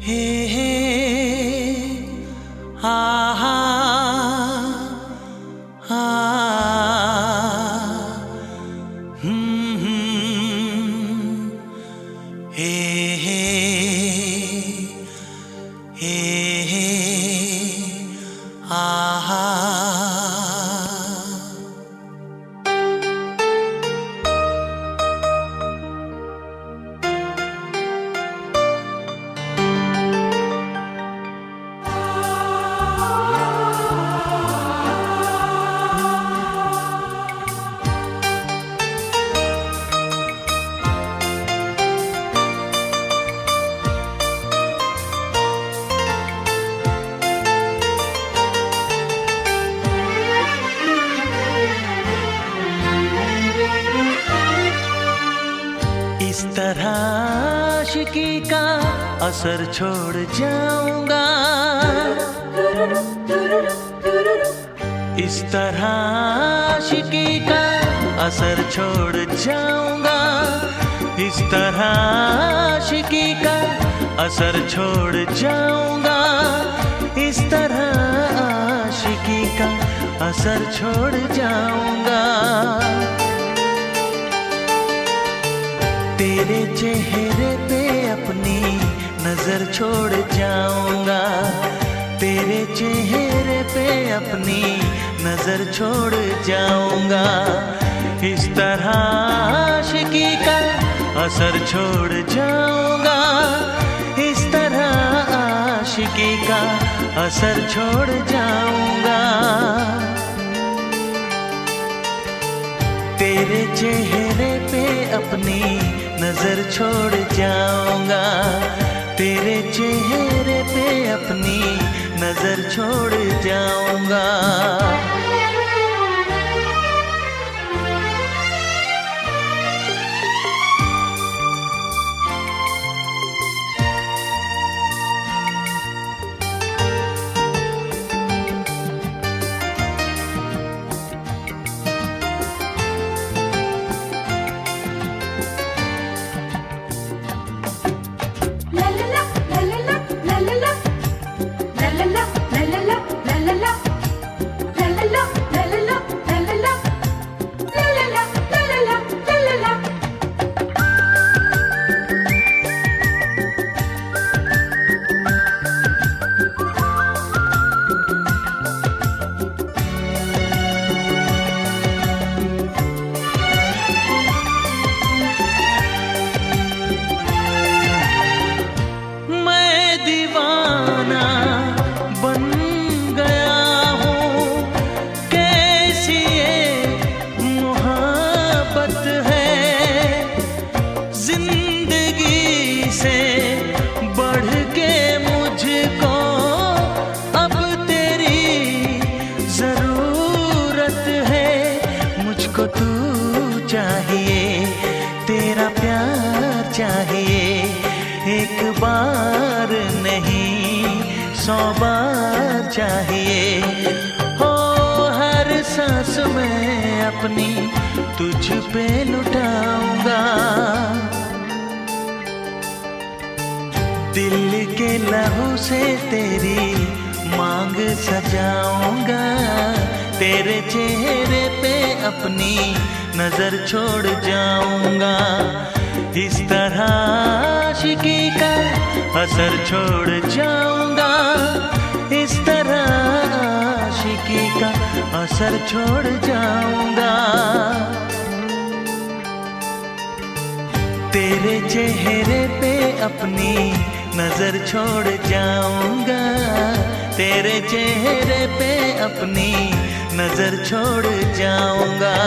हे हे हा हा हा हे हे हे हे हा हा। इस तरह आशिकी का असर छोड़ जाऊंगा, इस तरह आशिकी का असर छोड़ जाऊंगा, इस तरह आशिकी का असर छोड़ जाऊंगा, इस तरह आशिकी का असर छोड़ जाऊंगा। तेरे चेहरे पे अपनी नजर छोड़ जाऊंगा, तेरे चेहरे पे अपनी नजर छोड़ जाऊंगा, इस तरह आशिकी का असर छोड़ जाऊंगा, इस तरह आशिकी का असर छोड़ जाऊंगा। तेरे चेहरे पे अपनी नजर छोड़ जाऊंगा, तेरे चेहरे पे अपनी नजर छोड़ जाऊंगा। चाहिए एक बार नहीं 100 बार चाहिए हो, हर सांस में अपनी तुझ पे लुटाऊंगा, दिल के लहू से तेरी मांग सजाऊंगा, तेरे चेहरे पे अपनी नजर छोड़ जाऊंगा, इस तरह आशिकी का असर छोड़ जाऊंगा, इस तरह आशिकी का असर छोड़ जाऊंगा। तेरे चेहरे पे अपनी नजर छोड़ जाऊंगा, तेरे चेहरे पे अपनी नजर छोड़ जाऊंगा।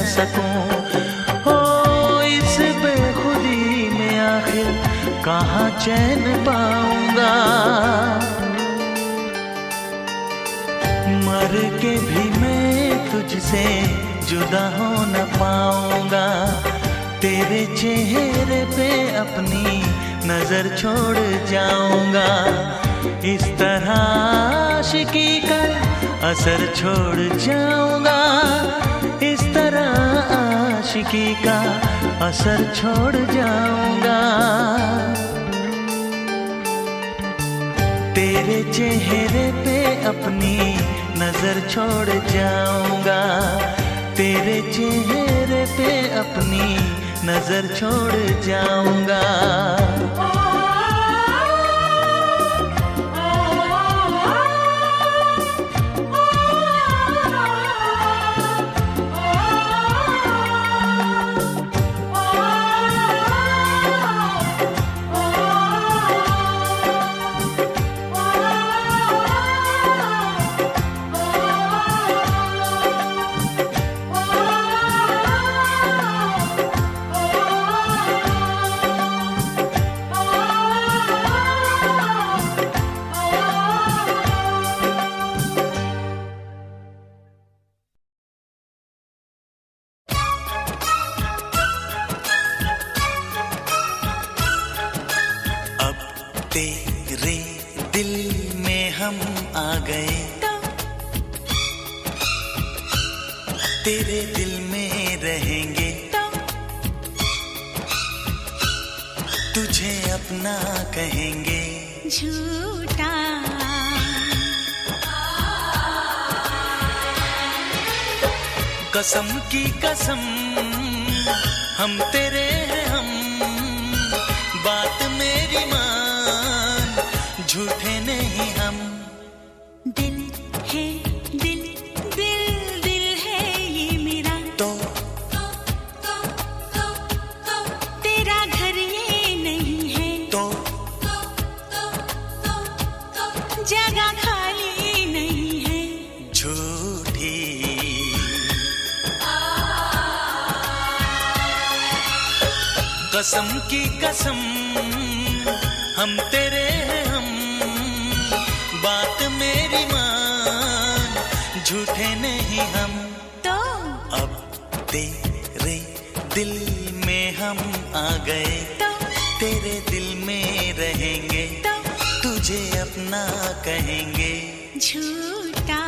सकूं। हो इस बेखुदी में आखिर कहाँ चैन पाऊंगा। मर के भी मैं तुझसे जुदा हो न पाऊंगा। तेरे चेहरे पे अपनी नजर छोड़ जाऊंगा। इस तरह आशिकी का असर छोड़ जाऊंगा। इस तरह आशिकी का असर छोड़ जाऊंगा। तेरे चेहरे पे अपनी नजर छोड़ जाऊंगा। तेरे चेहरे पे अपनी नजर छोड़ जाऊंगा। तेरे दिल में हम आ गए। तेरे दिल में रहेंगे। तुझे अपना कहेंगे। झूठा कसम की कसम हम तेरे हैं हम। बात मेरी मान झूठे नहीं हम। दिल है दिल दिल दिल है ये मेरा। तो तेरा घर ये नहीं है। तो जगह खाली नहीं है। झूठी कसम की कसम हम तेरे हैं हम। बात मेरी मान झूठे नहीं हम। तो अब तेरे दिल में हम आ गए। तो तेरे दिल में रहेंगे। तो तुझे अपना कहेंगे। झूठा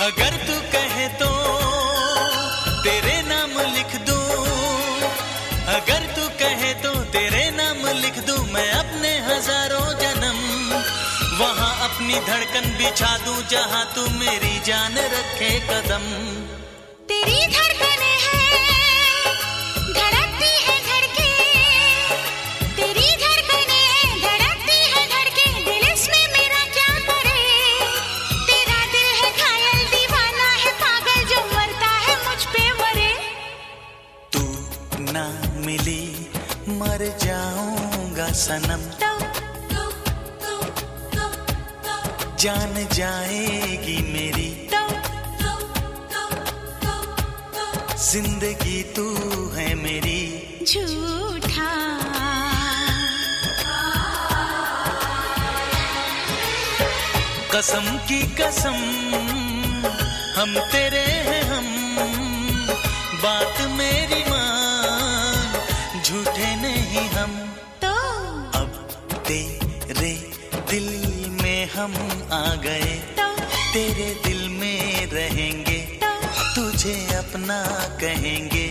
अगर तू कहे तो तेरे नाम लिख दूं। अगर तू कहे तो तेरे नाम लिख दूं। मैं अपने हजारों जन्म वहां अपनी धड़कन बिछा दूं। जहां तू मेरी जान रखे कदम। तेरी धड़कने हैं धड़कती है धड़के। तेरी धड़कने हैं धड़कती है धड़के। दिल इसमें मेरा क्या करे। तेरा दिल है घायल दीवाना है पागल जो मरता है मुझ पे मरे। तू ना मिली मर जाऊंगा सनम। जान जाएगी मेरी जिंदगी तू है मेरी। झूठा कसम की कसम हम तेरे हैं हम। बात मेरी मान झूठे नहीं हम। तो अब तेरे दिल में हम आ गए। तो तेरे दिल में रहेंगे। तो तुझे अपना कहेंगे।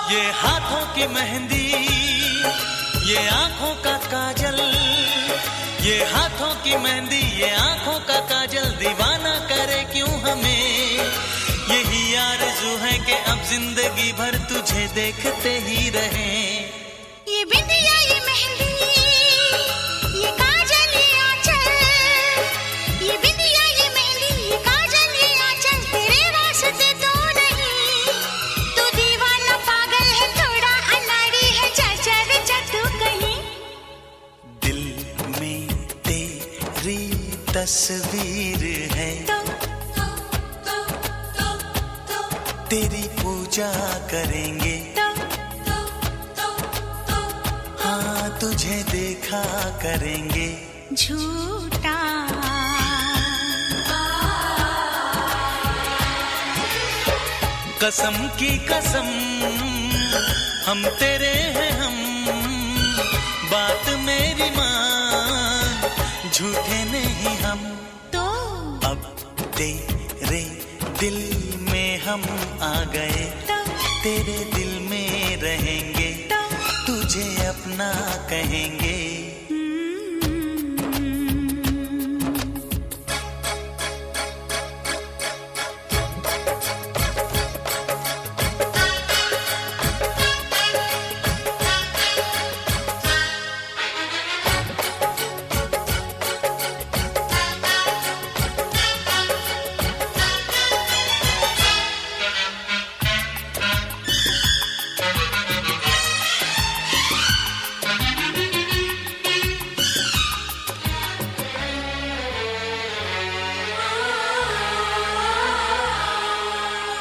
ये हाथों की मेहंदी, ये आंखों का काजल, ये हाथों की मेहंदी, ये आंखों का काजल दीवाना करे क्यों हमें। यही आरज़ू है कि अब जिंदगी भर तुझे देखते ही रहें। ये बिंदिया, ये मेहंदी, ये काजल, ये आंचल, ये बिंदिया, ये मेहंदी, ये काजल, ये आंचल तेरे वास्ते तो नहीं। तू दीवाना पागल है, थोड़ा अनाड़ी है, चाचा रे चाटू कहीं। दिल में तेरी तस्वीर है, तेरी पूजा करेंगे। हाँ तुझे देखा करेंगे। झूठा कसम की कसम हम तेरे हैं हम, बात मेरी मान, झूठे नहीं हम। तो अब तेरे दिल में हम आ गए, तेरे दिल में रहेंगे, तुझे अपना कहेंगे।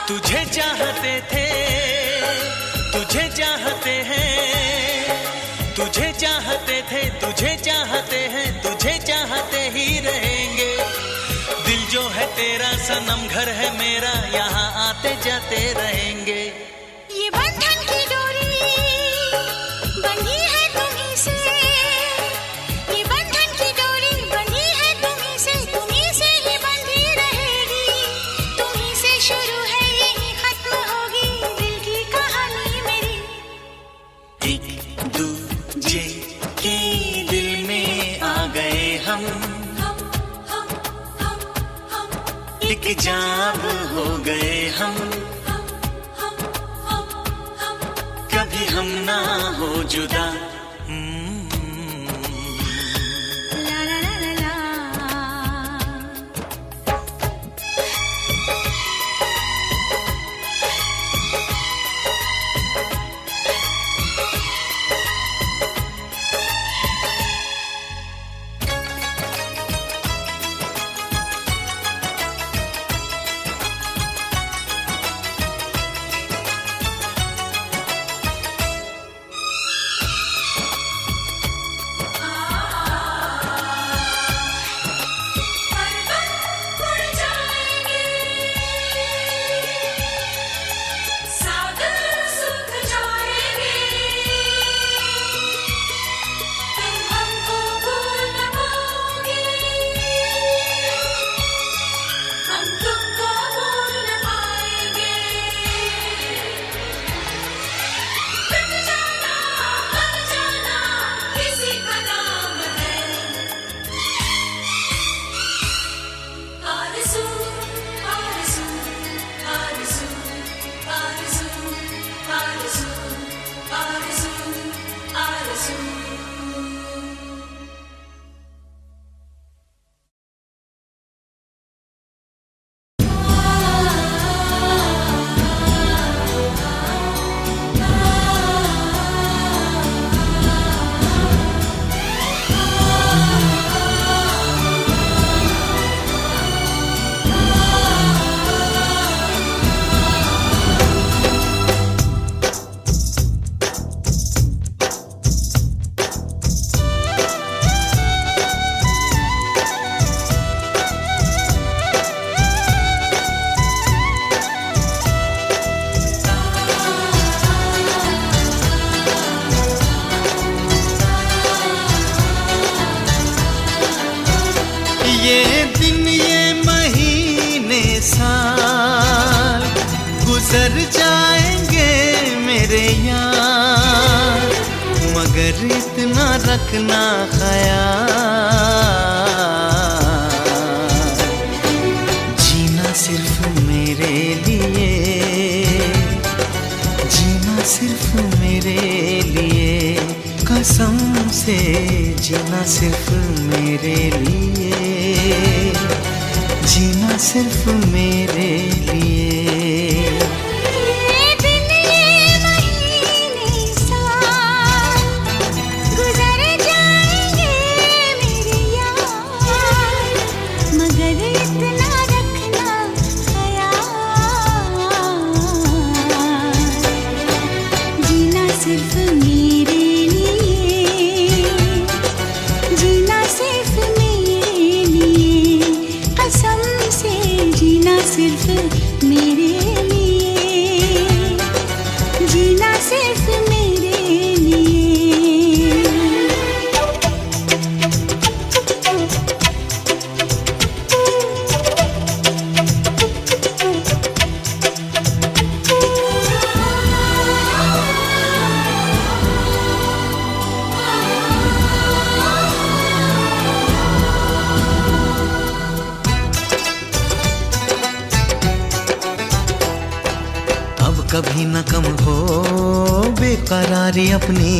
तुझे चाहते थे, तुझे चाहते हैं, तुझे चाहते थे, तुझे चाहते हैं, तुझे चाहते ही रहेंगे। दिल जो है तेरा सनम, घर है मेरा, यहाँ आते जाते रहेंगे। ये बंधन की डोरी बंधी है तुम्हीं से, ये बंधन की डोरी बंधी है तुम्हीं से ही बंधी रहेगी। तुम्हीं से शुरू है, यही खत्म होगी दिल की कहानी मेरी। एक दूजे के दिल में आ गए हम, एक जाब हो गए हम, कभी हम ना हो जुदा। ला ला ला ला ला। गुजर जाएंगे मेरे यार, मगर इतना रखना ख्याल, जीना सिर्फ मेरे लिए, जीना सिर्फ मेरे लिए, कसम से जीना सिर्फ मेरे लिए, जीना सिर्फ मेरे लिए। सिर्फ मेरे लिए, जीना सिर्फ मेरे लिए, कसम से जीना सिर्फ मेरे लिए, जीना सिर्फ मेरे लिए। कभी न कम हो बेकरारी अपनी,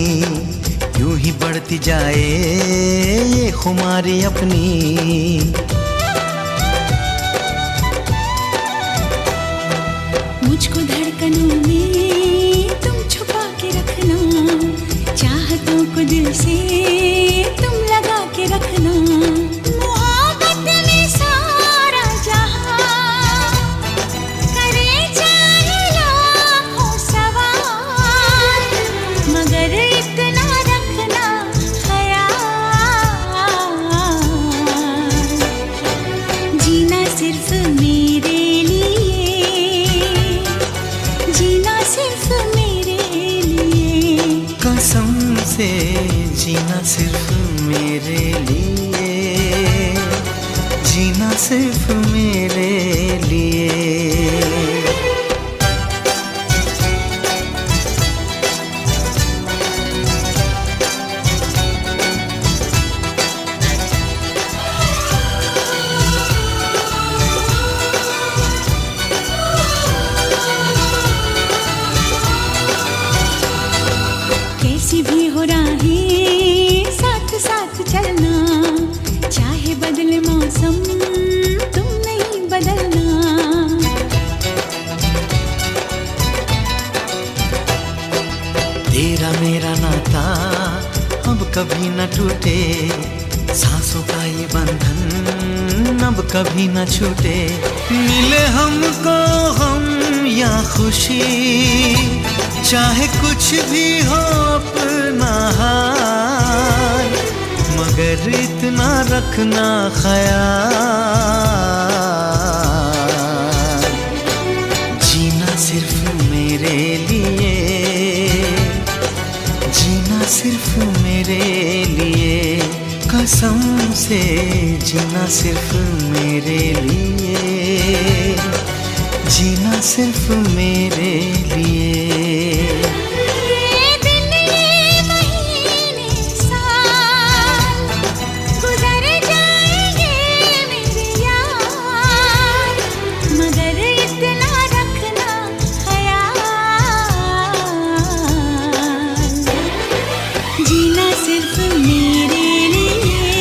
यूं ही बढ़ती जाए ये खुमारी अपनी। मुझको धड़कनों में तुम छुपा के रखना, चाहतों को दिल से तुम लगा के रखना। मोहब्बत में सारा जहां करे चाहे लाखों सवाल, मगर इतना रखना ख्याल, जीना सिर्फ मेरे लिए, जीना सिर्फ मेरे लिए, कसम से जीना सिर्फ मेरे लिए, जीना सिर्फ मेरे लिए। कैसी भी हो राहें साथ साथ चलना, चाहे बदले मौसम तुम नहीं बदलना। तेरा मेरा नाता अब कभी न टूटे, सांसों का ये बंधन अब कभी न छूटे। मिले हमको हम या खुशी, चाहे कुछ भी हो अपना हाल, मगर इतना रखना ख्याल, जीना सिर्फ मेरे लिए, जीना सिर्फ मेरे लिए, कसम से जीना सिर्फ मेरे लिए, जीना सिर्फ मेरे लिए। जीना सिर्फ मेरे लिए,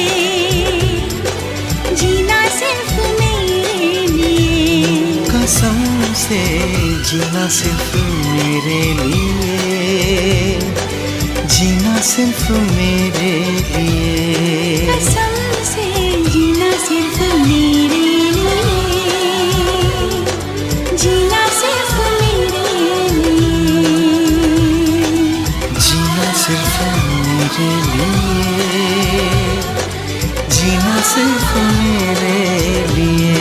जीना सिर्फ मेरे लिए, कसम से जीना सिर्फ मेरे लिए, जीना सिर्फ मेरे लिए, कसम से जीना सिर्फ मेरे लिए, जीना सिर्फ मेरे लिए, जीना सिर्फ मेरे लिए, जीना सिर्फ मेरे लिए।